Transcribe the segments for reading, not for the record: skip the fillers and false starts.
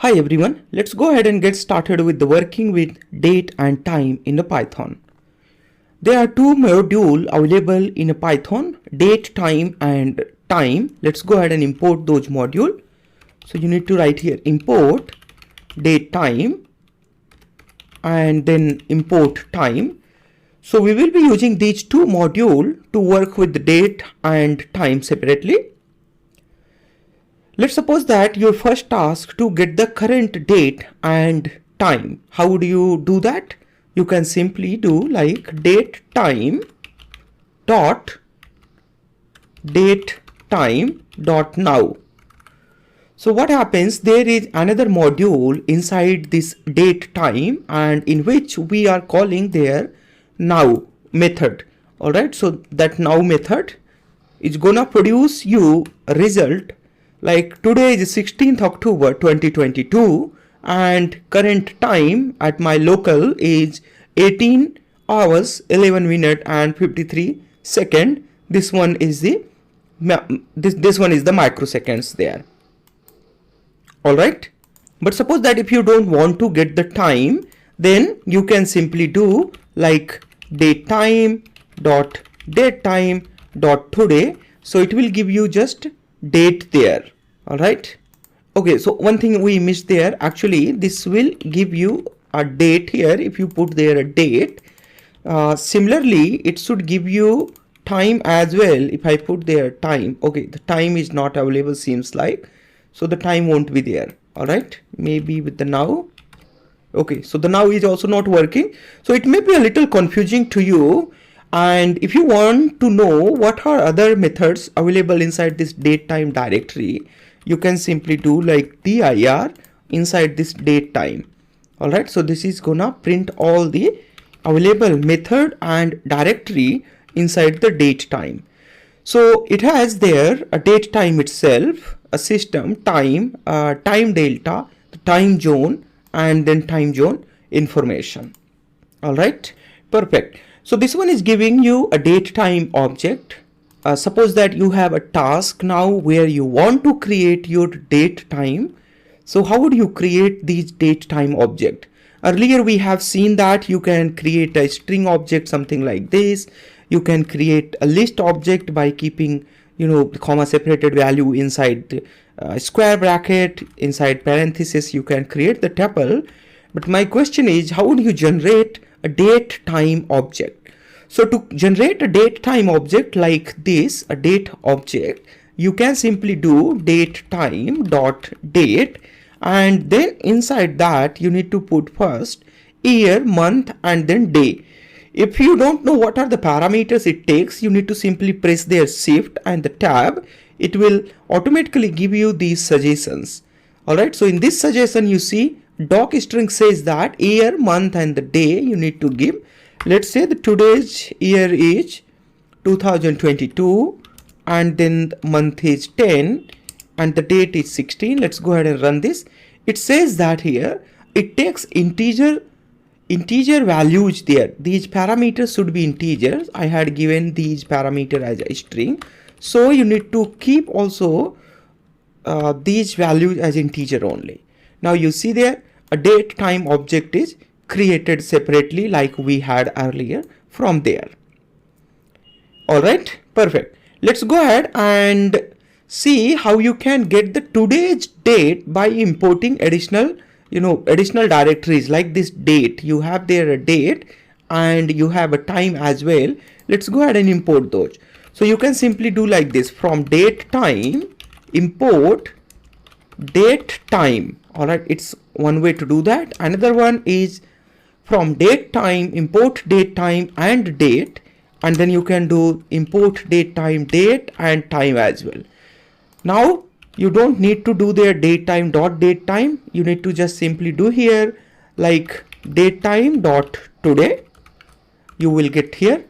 Hi everyone, let's go ahead and get started with the working with date and time in a Python. There are two modules available in a Python, date time and time. Let's go ahead and import those modules. So you need to write here import date time and then import time. So we will be using these two modules to work with the date and time separately. Let's suppose that your first task to get the current date and time. How would you do that? You can simply do like date time dot now. So what happens, there is another module inside this date time and in which we are calling their now method. Alright, so that now method is gonna produce you a result like today is 16th October 2022 and current time at my local is 18 hours 11 minute and 53 second. This one is the microseconds there. All right, but suppose that if you don't want to get the time, then you can simply do like datetime dot today. So it will give you just date there. All right, okay, so one thing we missed there, actually this will give you a date here. If you put there a date, similarly it should give you time as well. If I put there time, okay, the time is not available seems like, so the time won't be there. All right, maybe with the now. Okay, so the now is also not working, so it may be a little confusing to you. And if you want to know what are other methods available inside this date time directory, you can simply do like dir inside this date time. All right, so this is gonna print all the available method and directory inside the date time. So it has there a date time itself, a system time, time delta, the time zone, and then time zone information. All right, perfect. So this one is giving you a date time object. Suppose that you have a task now where you want to create your date time. So how would you create these date time object? Earlier we have seen that you can create a string object, something like this. You can create a list object by keeping, the comma separated value inside square bracket, inside parenthesis you can create the tuple. But my question is, how would you generate a date time object? So to generate a date time object like this, a date object, you can simply do date time dot date, and then inside that you need to put first year, month, and then day. If you don't know what are the parameters it takes, you need to simply press their shift and the tab. It will automatically give you these suggestions. All right, so in this suggestion you see doc string says that year, month, and the day you need to give. Let's say the today's year is 2022 and then the month is 10 and the date is 16. Let's go ahead and run this. It says that here it takes integer values there. These parameters should be integers. I had given these parameter as a string, so you need to keep also these values as integer only. Now you see there a date time object is created separately like we had earlier from there. All right, perfect. Let's go ahead and see how you can get the today's date by importing additional directories like this date. You have there a date and you have a time as well. Let's go ahead and import those. So you can simply do like this, from date time import date time. All right, it's one way to do that. Another one is from date time import date time and date, and then you can do import date time date and time as well. Now you don't need to do their date time dot date time. You need to just simply do here like date time dot today. You will get here.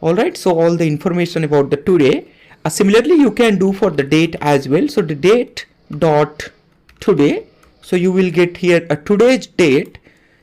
All right, so all the information about the today. Similarly you can do for the date as well. So the date dot today, so you will get here a today's date.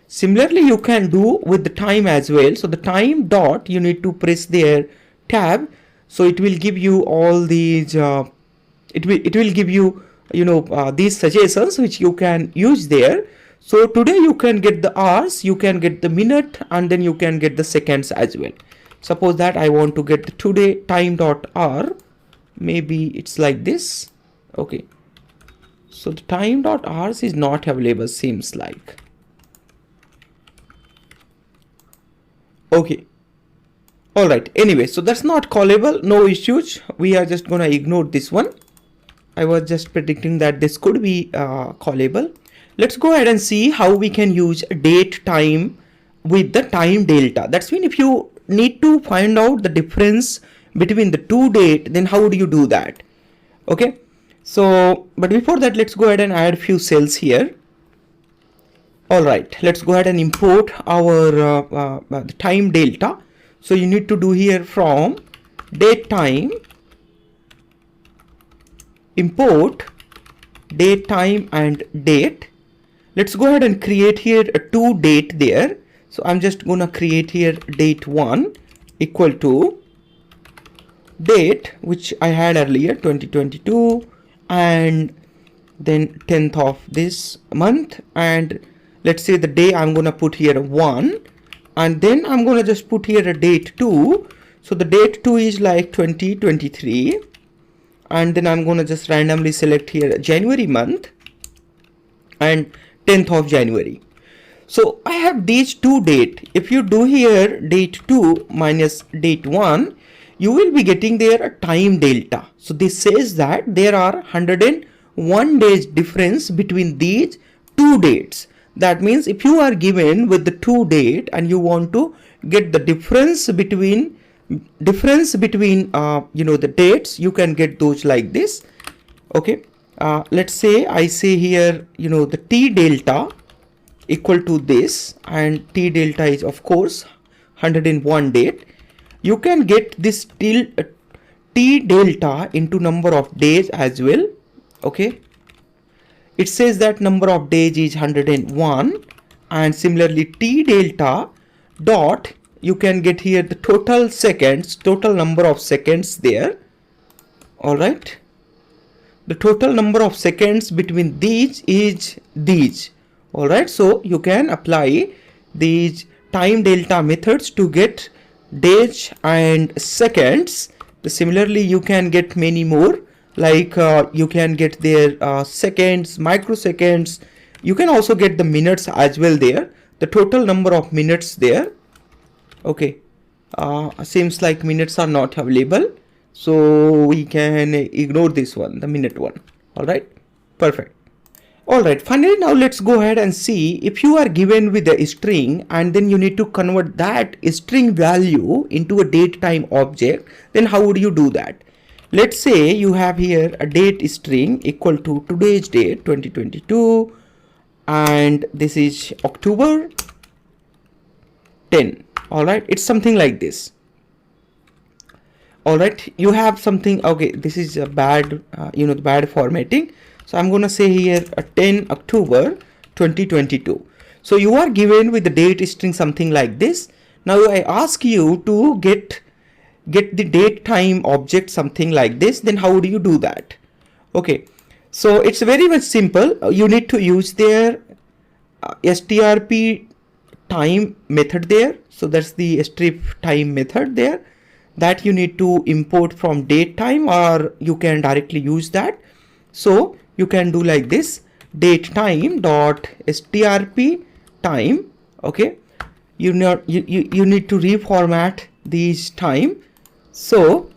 Similarly you can do with the time as well. So the time dot, you need to press their tab, so it will give you all these it will give you these suggestions which you can use there. So today you can get the hours, you can get the minute, and then you can get the seconds as well. Suppose that I want to get the today time dot hour, maybe it's like this. Okay, so the time dot hours is not available, seems like. Okay, all right, anyway, so that's not callable, no issues, we are just gonna ignore this one. I was just predicting that this could be callable. Let's go ahead and see how we can use date time with the time delta. That's mean if you need to find out the difference between the two date, then how do you do that? Okay, so but before that, let's go ahead and add few cells here. All right, let's go ahead and import our the time delta. So you need to do here from date time import date time and date. Let's go ahead and create here a two date there. So I'm just gonna create here date 1 equal to date which I had earlier 2022, and then 10th of this month, and let's say the day I'm gonna put here 1, and then I'm gonna just put here a date 2. So the date 2 is like 2023, and then I'm gonna just randomly select here January month and 10th of January. So I have these two date. If you do here date 2 minus date 1, you will be getting there a time delta. So this says that there are 101 days difference between these two dates. That means if you are given with the two date and you want to get the difference between the dates, you can get those like this. Okay, let's say I say here the t delta equal to this, and t delta is of course 101 date. You can get this t delta into number of days as well. Okay, it says that number of days is 101, and similarly t delta dot, you can get here the total seconds, total number of seconds there. All right, the total number of seconds between these is these. All right, so you can apply these time delta methods to get days and seconds. Similarly, you can get many more, like you can get their seconds, microseconds. You can also get the minutes as well there, the total number of minutes there. Okay, seems like minutes are not available, so we can ignore this one, the minute one. All right, perfect. All right, finally now let's go ahead and see if you are given with a string and then you need to convert that string value into a date time object, then how would you do that? Let's say you have here a date string equal to today's date 2022, and this is October 10. All right, it's something like this. All right, you have something. Okay, this is a bad the bad formatting. So I'm gonna say here 10 October 2022. So you are given with the date string something like this. Now I ask you to get the date time object something like this, then how do you do that? Okay, so it's very much simple. You need to use their strp time method there. So that's the strip time method there that you need to import from date time, or you can directly use that. So you can do like this, date time dot strp time. Okay, you need to reformat these time. So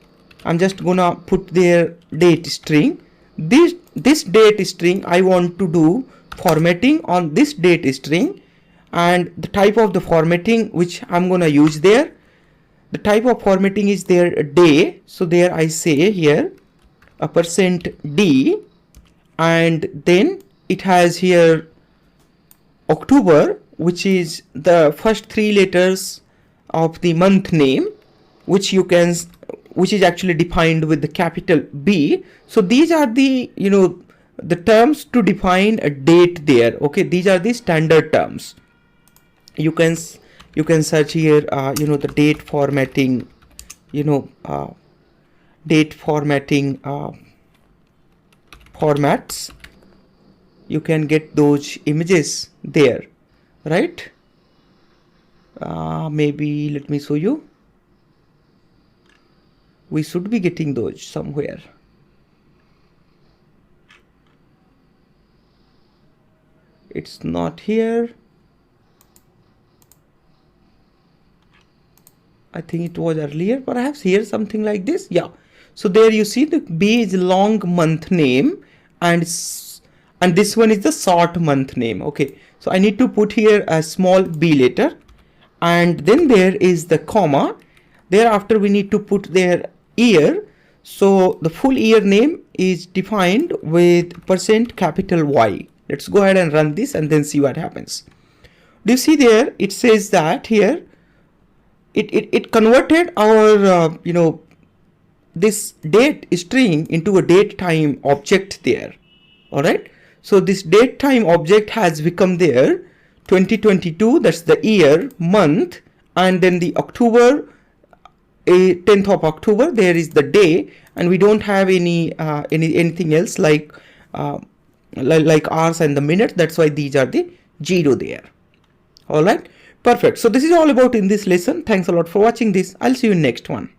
I'm just gonna put their date string. This date string I want to do formatting on this date string, and the type of the formatting which I'm gonna use there, the type of formatting is their day. So there I say here a %d, and then it has here October, which is the first three letters of the month name, which is actually defined with the capital B. So these are the the terms to define a date there. Okay, these are the standard terms. You can search here the date formatting, formats, you can get those images there, right? Maybe let me show you. We should be getting those somewhere. It's not here. I think it was earlier, perhaps here, something like this. Yeah. So there you see the B is long month name, and this one is the short month name. Okay. So I need to put here a small B letter, and then there is the comma. Thereafter we need to put their year. So the full year name is defined with %Y. Let's go ahead and run this and then see what happens. Do you see there? It says that here it converted our this date string into a date time object there. All right. So this date time object has become there 2022. That's the year, month, and then the October, 10th of October. There is the day, and we don't have anything else like hours and the minutes. That's why these are the 0 there. All right. Perfect. So this is all about in this lesson. Thanks a lot for watching this. I'll see you in next one.